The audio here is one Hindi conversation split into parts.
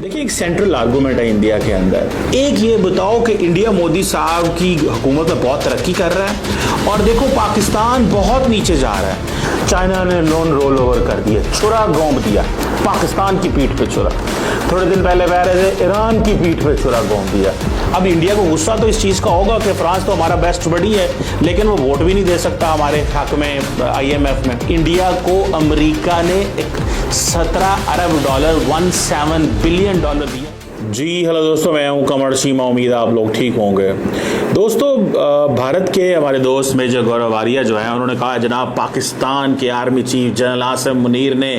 देखिए, एक सेंट्रल आर्गूमेंट है इंडिया के अंदर। एक ये बताओ कि इंडिया मोदी साहब की हुकूमत में बहुत तरक्की कर रहा है और देखो पाकिस्तान बहुत नीचे जा रहा है। चाइना ने लोन रोल ओवर कर दिया, छुरा गोंब दिया, पाकिस्तान की पीठ पे छुरा। थोड़े दिन पहले कह रहे थे ईरान की पीठ पे छुरा गोंब दिया। अब इंडिया को गुस्सा तो इस चीज़ का होगा कि फ्रांस तो हमारा बेस्ट बडी है, लेकिन वो वोट भी नहीं दे सकता हमारे हक में IMF में। इंडिया को अमेरिका ने 17 अरब डॉलर 17 बिलियन डॉलर दिया। जी हेलो दोस्तों, मैं हूं कमर सीमा। उम्मीद है आप लोग ठीक होंगे। दोस्तों, भारत के हमारे दोस्त मेजर गौरव आर्या जो है, उन्होंने कहा जनाब पाकिस्तान के army chief general Asim Munir ने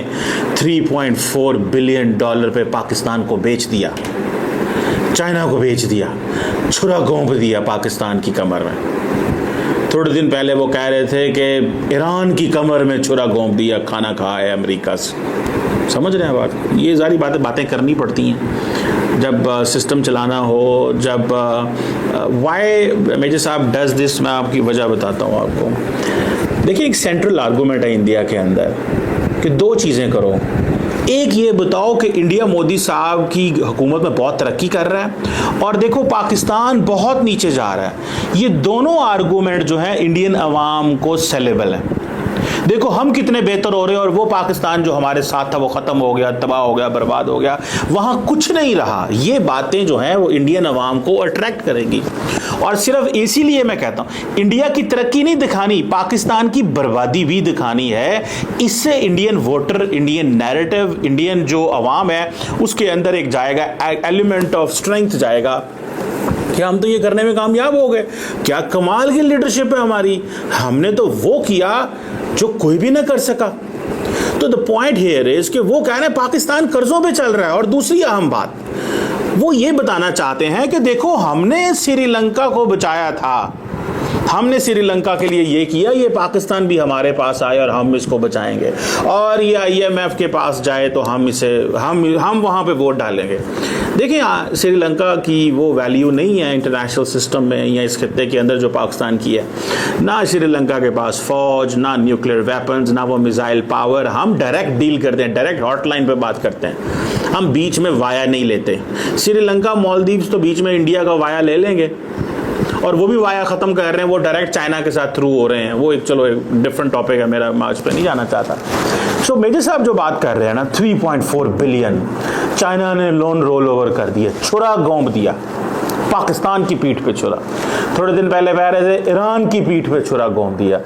3.4 बिलियन डॉलर पे पाकिस्तान को बेच दिया, चाइना को बेच दिया, छुरा गोंब दिया पाकिस्तान की कमर में। थोड़े दिन पहले वो कह रहे थे कि ईरान की कमर में छुरा गोंब दिया, खाना खाया है अमेरिका से। समझ रहे हैं बात? ये सारी बातें करनी पड़ती हैं जब सिस्टम चलाना हो। जब वाई मेजर साहब डज दिस, मैं आपकी वजह बताता हूँ आपको। देखिए, एक सेंट्रल आर्गूमेंट है इंडिया के अंदर कि दो चीज़ें करो। एक ये बताओ कि इंडिया मोदी साहब की हुकूमत में बहुत तरक्की कर रहा है और देखो पाकिस्तान बहुत नीचे जा रहा है। ये दोनों आर्गूमेंट जो है इंडियन अवाम को सेलेबल है। देखो हम कितने बेहतर हो रहे हैं और वो पाकिस्तान जो हमारे साथ था वो ख़त्म हो गया, तबाह हो गया, बर्बाद हो गया, वहाँ कुछ नहीं रहा। ये बातें जो हैं वो इंडियन अवाम को अट्रैक्ट करेंगी। और सिर्फ इसीलिए मैं कहता हूँ इंडिया की तरक्की नहीं दिखानी, पाकिस्तान की बर्बादी भी दिखानी है। इससे Indian voter, Indian narrative, Indian जो अवाम है उसके अंदर एक जाएगा एलिमेंट ऑफ स्ट्रेंथ जाएगा कि हम तो ये करने में कामयाब हो गए। क्या कमाल की लीडरशिप है हमारी, हमने तो वो किया जो कोई भी ना कर सका। तो द पॉइंट हियर इज कि वो कह रहे हैं पाकिस्तान कर्जों पे चल रहा है। और दूसरी अहम बात वो ये बताना चाहते हैं कि देखो हमने श्रीलंका को बचाया था, हमने श्रीलंका के लिए ये किया, ये पाकिस्तान भी हमारे पास आए और हम इसको बचाएंगे। और ये IMF के पास जाए तो हम वहाँ पे वोट डालेंगे। देखिए, श्रीलंका की वो वैल्यू नहीं है इंटरनेशनल सिस्टम में या इस खित्ते के अंदर जो पाकिस्तान की है। ना श्रीलंका के पास फौज, ना न्यूक्लियर वेपन्स, ना वो मिसाइल पावर। हम डायरेक्ट डील करते हैं, डायरेक्ट हॉटलाइन पे बात करते हैं, हम बीच में वाया नहीं लेते। श्रीलंका, मालदीव्स तो बीच में इंडिया का वाया ले लेंगे और वो भी वाया ख़त्म कर रहे हैं, वो डायरेक्ट चाइना के साथ थ्रू हो रहे हैं। वो एक चलो एक डिफरेंट टॉपिक है, मेरा मैं उस पर नहीं जाना चाहता। सो मेजर साहब जो बात कर रहे हैं ना, 3.4 बिलियन चाइना ने लोन रोल ओवर कर दिया, छुरा गोंब दिया, पाकिस्तान की पीठ पे छुरा। थोड़े दिन पहले कह रहे थे ईरान की पीठ पे छुरा गोंब दिया,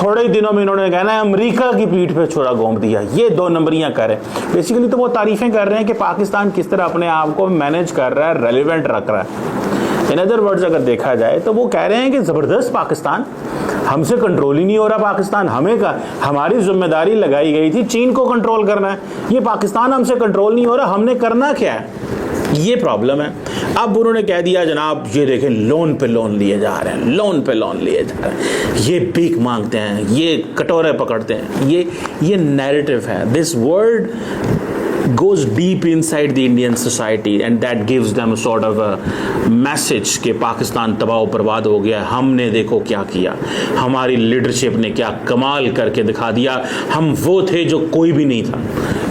थोड़े ही दिनों में इन्होंने कहना है अमेरिका की पीठ पे छुरा गोंब दिया। ये दो नंबरियां कर रहे हैं। बेसिकली तो वो तारीफें कर रहे हैं कि पाकिस्तान किस तरह अपने आप को मैनेज कर रहा है, रेलिवेंट रख रहा है। इन अदर वर्ड्स अगर देखा जाए तो वो कह रहे हैं कि ज़बरदस्त पाकिस्तान, हमसे कंट्रोल ही नहीं हो रहा पाकिस्तान। हमारी जिम्मेदारी लगाई गई थी चीन को कंट्रोल करना है, ये पाकिस्तान हमसे कंट्रोल नहीं हो रहा, हमने करना क्या है, ये प्रॉब्लम है। अब उन्होंने कह दिया जनाब ये देखें लोन पे लोन लिए जा रहे हैं, लोन पे लोन लिए जा रहे हैं, ये भीख मांगते हैं, ये कटोरे पकड़ते हैं। ये नैरेटिव है। This word goes deep inside the Indian society and that gives them a sort of a message कि पाकिस्तान तबाह बर्बाद हो गया। हमने देखो क्या किया, हमारी लीडरशिप ने क्या कमाल करके दिखा दिया। हम वो थे जो कोई भी नहीं था,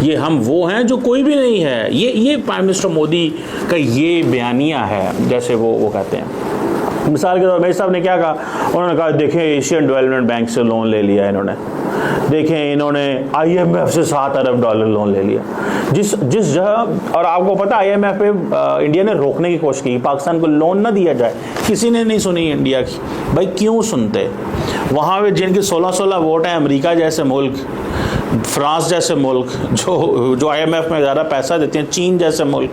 ये हम वो हैं जो कोई भी नहीं है। ये प्राइम मिनिस्टर मोदी का ये बयानिया है, जैसे वो कहते हैं। मिसाल के तौर पर मेरे साहब ने क्या कहा, उन्होंने कहा देखें एशियन डेवलपमेंट बैंक से लोन ले लिया इन्होंने, देखें इन्होंने IMF से 7 अरब डॉलर लोन ले लिया। जिस जगह, और आपको पता IMF पे इंडिया ने रोकने की कोशिश की पाकिस्तान को लोन ना दिया जाए, किसी ने नहीं सुनी इंडिया की। भाई क्यों सुनते? वहाँ पे जिनके 16-16 वोट हैं, अमेरिका जैसे मुल्क, फ्रांस जैसे मुल्क जो IMF में ज़्यादा पैसा देते हैं, चीन जैसे मुल्क,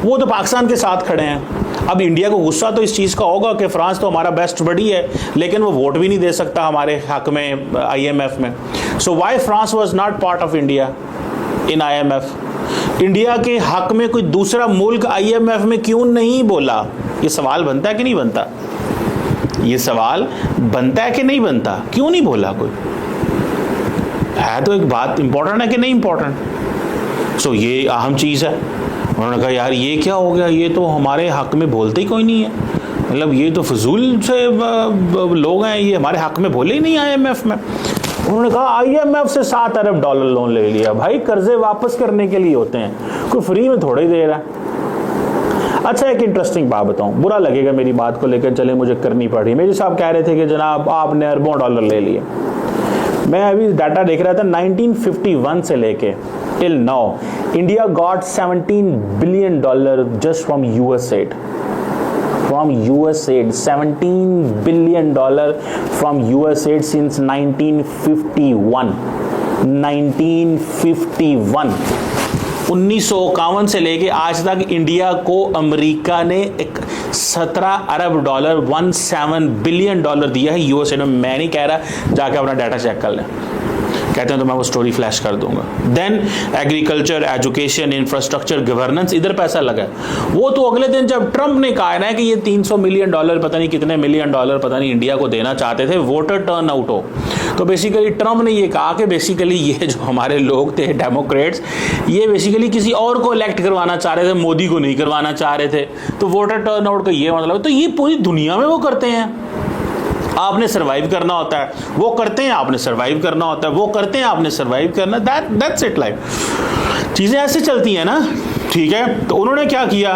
वो तो पाकिस्तान के साथ खड़े हैं। अब इंडिया को गुस्सा तो इस चीज़ का होगा कि फ्रांस तो हमारा बेस्ट बडी है, लेकिन वो वोट भी नहीं दे सकता हमारे हक में IMF में। So why France was not part of India in IMF? India के हक में कोई दूसरा मुल्क IMF में क्यों नहीं बोला? ये सवाल बनता है कि नहीं बनता? ये सवाल बनता है कि नहीं बनता? क्यों नहीं बोला कोई? है तो एक बात इंपॉर्टेंट है कि नहीं इंपॉर्टेंट? सो ये अहम चीज़ है। उन्होंने कहा यार ये क्या हो गया, ये तो हमारे हक में बोलते ही कोई नहीं है, मतलब ये तो फजूल से लोग हैं, ये हमारे हक में बोले ही नहीं IMF में। उन्होंने कहा आईएमएफ से $7 अरब लोन ले लिया। भाई कर्जे वापस करने के लिए होते हैं, कोई फ्री में थोड़ा ही दे रहा है। अच्छा एक इंटरेस्टिंग बात बताऊं, बुरा लगेगा मेरी बात को लेकर, चले मुझे करनी पड़ी। मेरे साहब कह रहे थे कि जनाब आपने अरबों डॉलर ले लिए। मैं अभी डाटा देख रहा था 1951 से लेके till now India got $17 billion just from US add. From US aid, $17 billion from US aid since 1951. 1951 से लेके आज तक इंडिया को अमेरिका ने $17 अरब $17 बिलियन दिया है यूएस एड में। मैं नहीं कह रहा, जाके अपना डाटा चेक कर लें, कहते हैं तो मैं वो स्टोरी फ्लैश कर दूंगा। Then agriculture, education, infrastructure, governance, इधर पैसा लगा है। वो तो अगले दिन जब ट्रंप ने कहा है ना कि ये $300 मिलियन पता नहीं कितने मिलियन डॉलर पता नहीं इंडिया को देना चाहते थे, वोटर टर्न आउट हो, तो बेसिकली ट्रंप ने ये कहा कि बेसिकली ये जो हमारे लोग थे डेमोक्रेट्स, ये बेसिकली किसी और को इलेक्ट करवाना चाह रहे थे, मोदी को नहीं करवाना चाह रहे थे। तो वोटर टर्न आउट का ये मतलब, तो ये पूरी दुनिया में वो करते हैं। आपने सरवाइव करना होता है वो करते हैं, आपने सरवाइव करना होता है वो करते हैं, आपने सरवाइव करना, दैट्स इट लाइफ। चीजें ऐसे चलती हैं ना, ठीक है। तो उन्होंने क्या किया,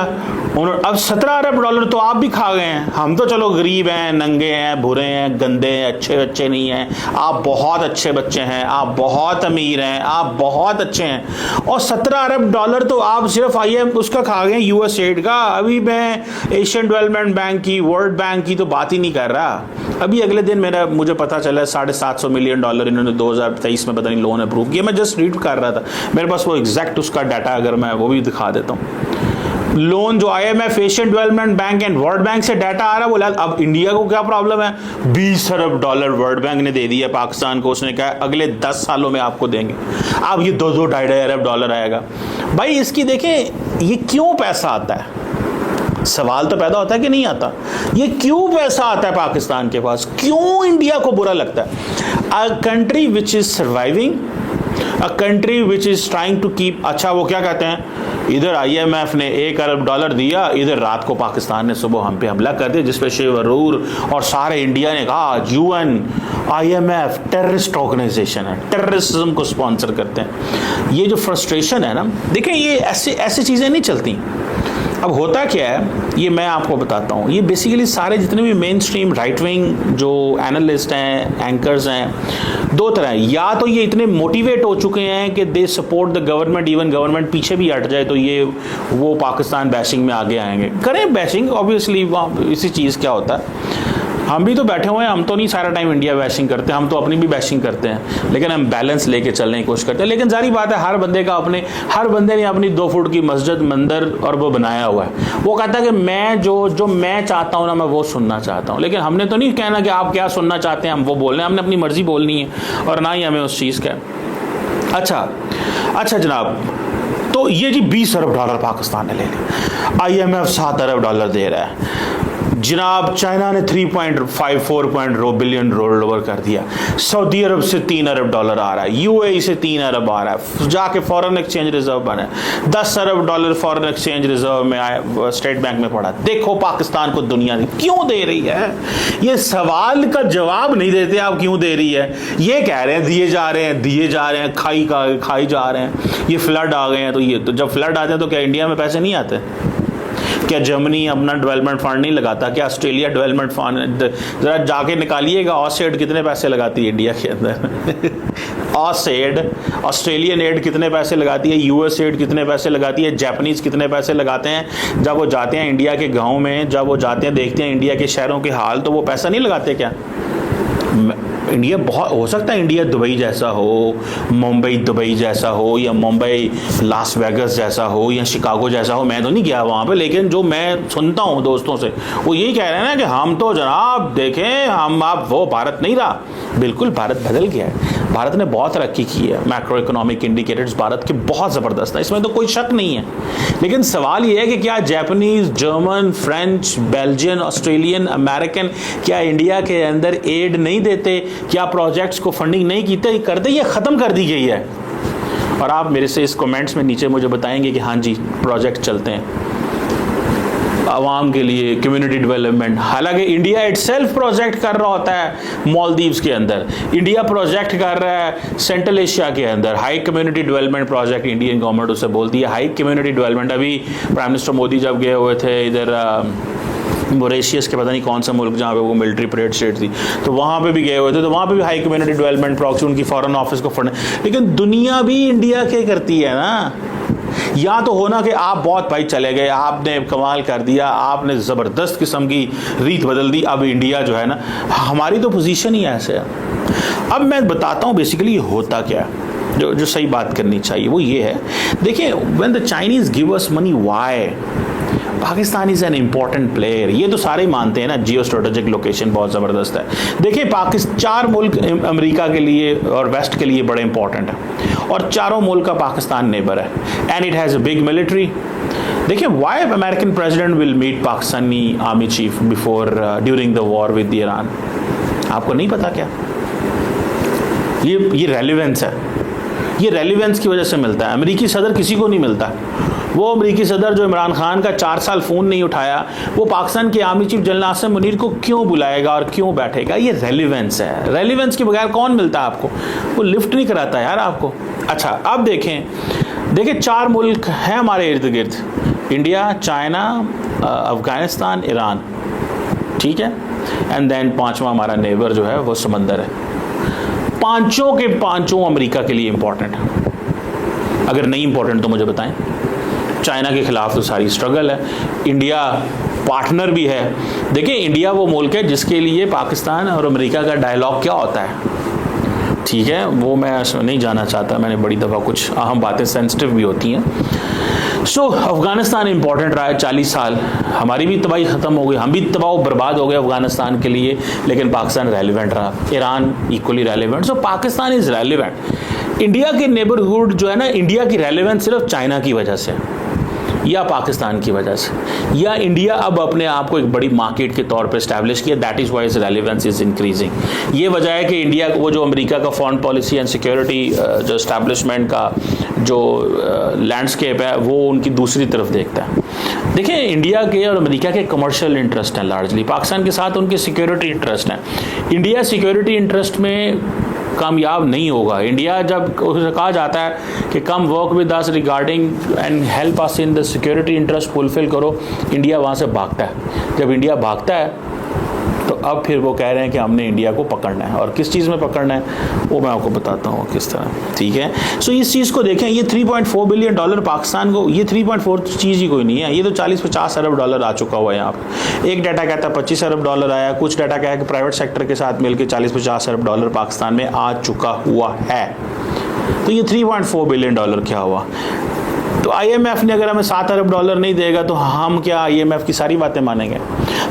उन्होंने अब $17 अरब तो आप भी खा गए हैं। हम तो चलो गरीब हैं, नंगे हैं, बुरे हैं, गंदे हैं, अच्छे बच्चे नहीं हैं। आप बहुत अच्छे बच्चे हैं, आप बहुत अमीर हैं, आप बहुत अच्छे हैं। और $17 अरब तो आप सिर्फ IMF उसका खा गए, यूएस एड का। अभी मैं एशियन डेवलपमेंट बैंक की, वर्ल्ड बैंक की तो बात ही नहीं कर रहा। अभी अगले दिन मुझे पता चला $750 मिलियन इन्होंने 2023 में पता नहीं लोन अप्रूव किया। मैं जस्ट रीड कर रहा था, मेरे पास वो एग्जैक्ट उसका डाटा, अगर मैं वो भी दिखा देता हूँ। लोन जो IMF, Asian development bank and world bank से डाटा आ रहा है, बोला अब इंडिया को क्या प्रॉब्लम है। $20 अरब वर्ल्ड बैंक ने दे दिया पाकिस्तान को। उसने कहा अगले 10 सालों में आपको देंगे। अब ये 2-2, $2.5 अरब आएगा। भाई इसकी देखें ये क्यों पैसा आता है, सवाल तो पैदा होता है कि नहीं आता। ये क्यों पैसा आता है पाकिस्तान के पास, क्यों इंडिया को बुरा लगता है। A country which is surviving, a country which is trying to keep, अच्छा वो क्या कहते हैं, इधर IMF ने $1 अरब दिया, इधर रात को पाकिस्तान ने सुबह हम पे हमला कर दिया, जिसपे शेख वरूर और सारे इंडिया ने कहा UN, IMF टेररिस्ट ऑर्गेनाइजेशन है, टेररिज्म को स्पॉन्सर करते हैं। ये जो फ्रस्ट्रेशन है ना, देखें ये ऐसी चीजें नहीं चलती। अब होता क्या है, ये मैं आपको बताता हूँ। ये बेसिकली सारे जितने भी मेन स्ट्रीम राइट विंग जो एनालिस्ट हैं, एंकर्स हैं, दो तरह हैं। या तो ये इतने मोटिवेट हो चुके हैं कि they support the government, even government पीछे भी हट जाए तो ये वो पाकिस्तान बैशिंग में आगे आएंगे। करें बैशिंग, ऑब्वियसली इसी चीज़ क्या होता है, हम भी तो बैठे हुए हैं, हम तो नहीं सारा टाइम इंडिया बैशिंग करते हैं, हम तो अपनी भी बैशिंग करते हैं, लेकिन हम बैलेंस लेके चलने की कोशिश करते हैं। लेकिन जारी बात है हर बंदे ने अपनी 2 फुट की मस्जिद, मंदिर और वो बनाया हुआ है। वो कहता है कि मैं जो मैं चाहता हूँ ना, मैं वो सुनना चाहता हूँ। लेकिन हमने तो नहीं कहना कि आप क्या सुनना चाहते हैं, हम वो बोल रहे हैं। हमने अपनी मर्जी बोलनी है और ना ही हमें उस चीज़ का। अच्छा जनाब, तो ये जी $20 अरब पाकिस्तान ने ले लिया, IMF $7 अरब दे रहा है जनाब, चाइना ने 3.54 बिलियन रोल ओवर कर दिया, सऊदी अरब से $3 अरब आ रहा है, UAE से $3 अरब आ रहा है, जाके फॉरेन एक्सचेंज रिजर्व बना है, $10 अरब फॉरेन एक्सचेंज रिजर्व में आया, स्टेट बैंक में पड़ा। देखो पाकिस्तान को दुनिया क्यों दे रही है, ये सवाल का जवाब नहीं देते आप क्यों दे रही है। ये कह रहे हैं दिए जा रहे हैं, खाई जा रहे हैं, ये फ्लड आ गए हैं। तो जब फ्लड आते हैं तो क्या इंडिया में पैसे नहीं आते? क्या जर्मनी अपना डेवलपमेंट फंड नहीं लगाता? क्या ऑस्ट्रेलिया डेवलपमेंट फंड, जरा जाके निकालिएगा ऑसेड कितने पैसे लगाती है इंडिया के अंदर ऑसेड, ऑस्ट्रेलियन एड कितने पैसे लगाती है, US एड कितने पैसे लगाती है, जापानीज कितने पैसे लगाते हैं। जब वो जाते हैं इंडिया के गाँव में, जब वो जाते हैं देखते हैं इंडिया के शहरों के हाल, तो वो पैसा नहीं लगाते क्या? इंडिया बहुत हो सकता है इंडिया दुबई जैसा हो, मुंबई दुबई जैसा हो, या मुंबई लास वेगस जैसा हो, या शिकागो जैसा हो। मैं तो नहीं गया वहाँ पे, लेकिन जो मैं सुनता हूँ दोस्तों से, वो यही कह रहे हैं ना कि हम तो जनाब देखें, आप वो भारत नहीं रहा। बिल्कुल भारत बदल गया है, भारत ने बहुत तरक्की की है। मैक्रो इकोनॉमिक इंडिकेटर्स भारत के बहुत ज़बरदस्त है, इसमें तो कोई शक नहीं है। लेकिन सवाल ये है कि क्या Japanese, German, French, Belgian, Australian, American क्या इंडिया के अंदर एड नहीं देते? क्या प्रोजेक्ट्स को फंडिंग नहीं करते? ये ख़त्म कर दी गई है। और आप मेरे से इस कमेंट्स में नीचे मुझे बताएंगे कि हाँ जी प्रोजेक्ट चलते हैं। आवाम के लिए कम्युनिटी डेवलपमेंट। हालांकि इंडिया इटसेल्फ प्रोजेक्ट कर रहा होता है मालदीव्स के अंदर, इंडिया प्रोजेक्ट कर रहा है सेंट्रल एशिया के अंदर, high community development project Indian government उसे बोलती है हाई कम्युनिटी डेवलपमेंट। अभी प्राइम मिनिस्टर मोदी जब गए हुए थे इधर मॉरिशस के पता नहीं कौन सा मुल्क जहाँ पे वो मिलिट्री परेड स्टेट थी, तो वहाँ पे भी गए हुए थे, तो वहाँ पे भी हाई कम्युनिटी डेवलपमेंट प्रॉक्सी उनकी फॉरेन ऑफिस को फंड। लेकिन दुनिया भी इंडिया के करती है ना, या तो होना कि आप बहुत भाई चले गए, आपने कमाल कर दिया, आपने ज़बरदस्त किस्म की रीत बदल दी, अब इंडिया जो है ना, हमारी तो पोजीशन ही ऐसे है। अब मैं बताता हूँ बेसिकली होता क्या है, जो सही बात करनी चाहिए वो ये है। देखिए, when the Chinese give us money, why Pakistan is an important player, ये तो सारे मानते हैं ना, जियो स्ट्रेटेजिक लोकेशन बहुत ज़बरदस्त है। देखिए, पाकिस्तान 4 मुल्क अमेरिका के लिए और वेस्ट के लिए बड़े इंपॉर्टेंट है, और चारों मुल्क का पाकिस्तान नेबर है, and it has a big military. देखिए, why American president will meet Pakistani army chief before during the war with Iran, आपको नहीं पता क्या? ये रेलिवेंस है, ये रेलिवेंस की वजह से मिलता है। अमेरिकी सदर किसी को नहीं मिलता, वो अमेरिकी सदर जो इमरान खान का 4 साल फ़ोन नहीं उठाया, वो पाकिस्तान के army chief general Asim Munir को क्यों बुलाएगा और क्यों बैठेगा? ये रेलिवेंस है। रेलिवेंस के बगैर कौन मिलता है आपको? वो लिफ्ट नहीं कराता यार आपको। अच्छा, अब देखें 4 मुल्क हैं हमारे इर्द गिर्द, इंडिया, चाइना, अफगानिस्तान, ईरान, ठीक है, एंड देन 5वां हमारा नेबर जो है वो समंदर है। पांचों के पांचों अमेरिका के लिए इंपॉर्टेंट है। अगर नहीं इंपॉर्टेंट तो मुझे बताएं। चाइना के खिलाफ तो सारी स्ट्रगल है, इंडिया पार्टनर भी है। देखिए, इंडिया वो मुल्क है जिसके लिए पाकिस्तान और अमेरिका का डायलॉग क्या होता है, ठीक है, वो मैं नहीं जाना चाहता, मैंने बड़ी दफ़ा कुछ अहम बातें सेंसिटिव भी होती हैं। सो अफ़गानिस्तान इंपॉर्टेंट रहा है 40 साल, हमारी भी तबाही ख़त्म हो गई, हम भी तबाह बर्बाद हो गए अफ़गानिस्तान के लिए, लेकिन पाकिस्तान रेलिवेंट रहा, Iran equally relevant. So Pakistan is relevant. India के नेबरहुड जो है ना, इंडिया की रेलिवेंस सिर्फ चाइना की वजह से या पाकिस्तान की वजह से, या इंडिया अब अपने आप को एक बड़ी मार्केट के तौर पे इस्टेब्लिश किया, that is why is relevance is increasing. ये वजह है कि इंडिया वो जो अमेरिका का फॉरेन पॉलिसी एंड सिक्योरिटी जो इस्टेब्लिशमेंट का जो लैंडस्केप है वो उनकी दूसरी तरफ देखता है। देखिए, इंडिया के और अमेरिका के कमर्शियल इंटरेस्ट हैं लार्जली, पाकिस्तान के साथ उनके सिक्योरिटी इंटरेस्ट हैं। इंडिया सिक्योरिटी इंटरेस्ट में कामयाब नहीं होगा। इंडिया जब उसे कहा जाता है कि come work with us regarding and help us in the security interest fulfil करो, इंडिया वहाँ से भागता है। जब इंडिया भागता है तो अब फिर वो कह रहे हैं कि हमने इंडिया को पकड़ना है, और किस चीज़ में पकड़ना है वो मैं आपको बताता हूँ किस तरह, ठीक है। सो इस चीज़ को देखें, ये $3.4 बिलियन पाकिस्तान को, ये 3.4 चीज़ ही कोई नहीं है, ये तो 40-50 अरब डॉलर आ चुका हुआ है यहाँ पर। एक डाटा कहता है 25 अरब डॉलर आया, कुछ डाटा कहा है कि प्राइवेट सेक्टर के साथ मिलकर 40-50 अरब डॉलर पाकिस्तान में आ चुका हुआ है। तो ये $3.4 बिलियन क्या हुआ? तो IMF ने अगर हमें 7 अरब डॉलर नहीं देगा तो हम क्या IMF की सारी बातें मानेंगे?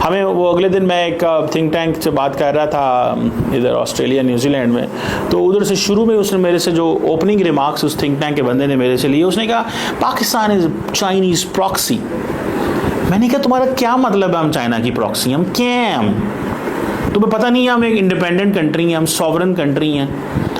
हमें वो अगले दिन मैं एक थिंक टैंक से बात कर रहा था इधर ऑस्ट्रेलिया न्यूजीलैंड में, तो उधर से शुरू में उसने मेरे से जो ओपनिंग रिमार्क्स उस थिंक टैंक के बंदे ने मेरे से लिए, उसने कहा पाकिस्तान इज चाइनीज़ प्रॉक्सी। मैंने कहा तुम्हारा क्या मतलब है हम चाइना की प्रॉक्सी? हम क्या हैं? हम तुम्हें पता नहीं है हम एक इंडिपेंडेंट कंट्री हैं, हम सॉवरन कंट्री हैं,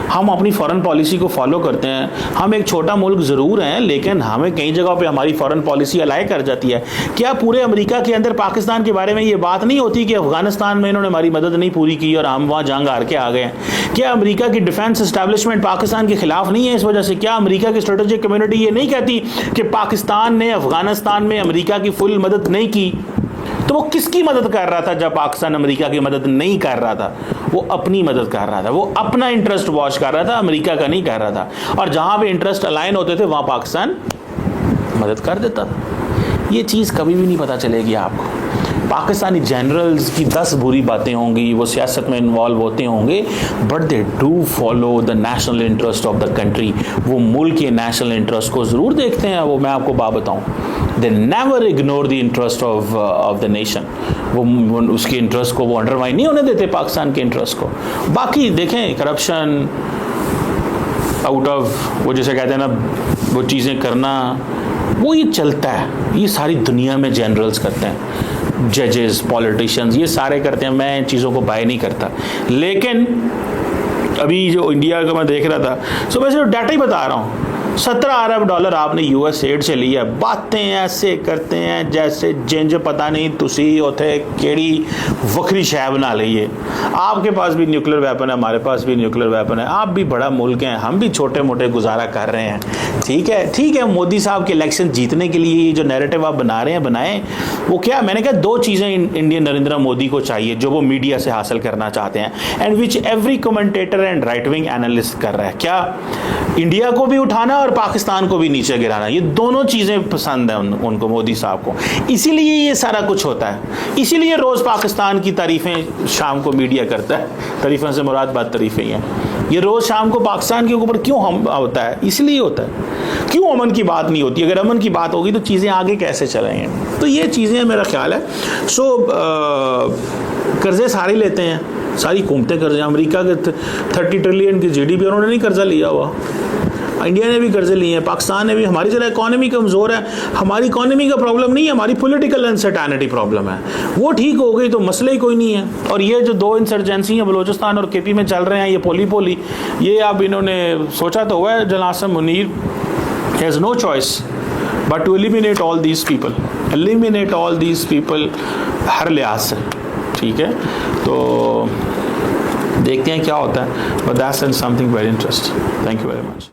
हम अपनी फॉरेन पॉलिसी को फॉलो करते हैं। हम एक छोटा मुल्क ज़रूर हैं, लेकिन हमें कई जगह पे हमारी फॉरेन पॉलिसी अलाइ कर जाती है। क्या पूरे अमेरिका के अंदर पाकिस्तान के बारे में ये बात नहीं होती कि अफगानिस्तान में इन्होंने हमारी मदद नहीं पूरी की और हम वहाँ जंग हार के आ गए हैं? क्या अमेरिका की डिफेंस इस्टेब्लिशमेंट पाकिस्तान के खिलाफ नहीं है इस वजह से? क्या अमेरिका की स्ट्रेटेजिक कम्युनिटी ये नहीं कहती कि पाकिस्तान ने अफगानिस्तान में अमेरिका की फुल मदद नहीं की? तो वो किसकी मदद कर रहा था जब पाकिस्तान अमेरिका की मदद नहीं कर रहा था? वो अपनी मदद कर रहा था, वो अपना इंटरेस्ट वॉच कर रहा था, अमेरिका का नहीं कर रहा था। और जहां पे इंटरेस्ट अलाइन होते थे वहां पाकिस्तान मदद कर देता था। ये चीज़ कभी भी नहीं पता चलेगी आपको। पाकिस्तानी जनरल्स की 10 बुरी बातें होंगी, वो सियासत में इन्वॉल्व होते होंगे, but they do follow the national interest of the country. वो मुल्क के नेशनल इंटरेस्ट को ज़रूर देखते हैं। वो मैं आपको बात बताऊँ, they never ignore the interest of the nation. वो उसके इंटरेस्ट को वो अंडरमाइन नहीं होने देते, पाकिस्तान के इंटरेस्ट को। बाकी देखें, करप्शन आउट ऑफ वो जैसे कहते हैं ना, वो चीज़ें करना, वो ये चलता है, ये सारी दुनिया में जनरल्स करते हैं, जजेस, पॉलिटिशियंस, ये सारे करते हैं। मैं इन चीज़ों को बाय नहीं करता। लेकिन अभी जो इंडिया का मैं देख रहा था, सो मैं सिर्फ डाटा ही बता रहा हूँ। 17 अरब डॉलर आपने यूएस एड से लिया। बातें ऐसे करते हैं जैसे जिंज पता नहीं तुसी उथे केड़ी वक्री शय बना लीए। आपके पास भी न्यूक्लियर वेपन है, हमारे पास भी न्यूक्लियर वेपन है, आप भी बड़ा मुल्क हैं, हम भी छोटे मोटे गुजारा कर रहे हैं। ठीक है, मोदी साहब के इलेक्शन जीतने के लिए ये जो नैरेटिव आप बना रहे हैं बनाएं। वो क्या, मैंने कहा 2 चीज़ें इंडियन नरेंद्र मोदी को चाहिए जो वो मीडिया से हासिल करना चाहते हैं, and which every commentator and right wing analyst कर रहा है। क्या, इंडिया को भी उठाना और पाकिस्तान को भी नीचे गिराना। ये दोनों चीज़ें पसंद है उनको, मोदी साहब को। इसीलिए ये सारा कुछ होता है, इसीलिए रोज़ पाकिस्तान की तारीफ़ें शाम को मीडिया करता है। तारीफ़ों से मुराद बात तारीफ़ें ही हैं। ये रोज़ शाम को पाकिस्तान के ऊपर क्यों हम होता है, इसलिए होता है। क्यों अमन की बात नहीं होती? अगर अमन की बात होगी तो चीज़ें आगे कैसे चलेंगे? तो ये चीज़ें मेरा ख्याल है। कर्जे सारे लेते हैं, सारी हुकूमतें कर्जे। अमेरिका के 30 ट्रिलियन की जीडीपी उन्होंने नहीं कर्जा लिया हुआ, इंडिया ने भी कर्जे लिए हैं, पाकिस्तान ने भी। हमारी जरा इकॉनमी कमज़ोर है, हमारी इकॉनमी का प्रॉब्लम नहीं है, हमारी पॉलिटिकल अनसर्टेनिटी प्रॉब्लम है। वो ठीक हो गई तो मसला ही कोई नहीं है। और ये जो 2 इंसर्जेंसी हैं बलोचिस्तान और केपी में चल रहे हैं, ये पोली ये अब इन्होंने सोचा तो हुआ है, general Asim Munir has no choice but to eliminate all these people हर लिहाज से। ठीक है, तो देखते हैं क्या होता है। But that's something very interesting. Thank you very much.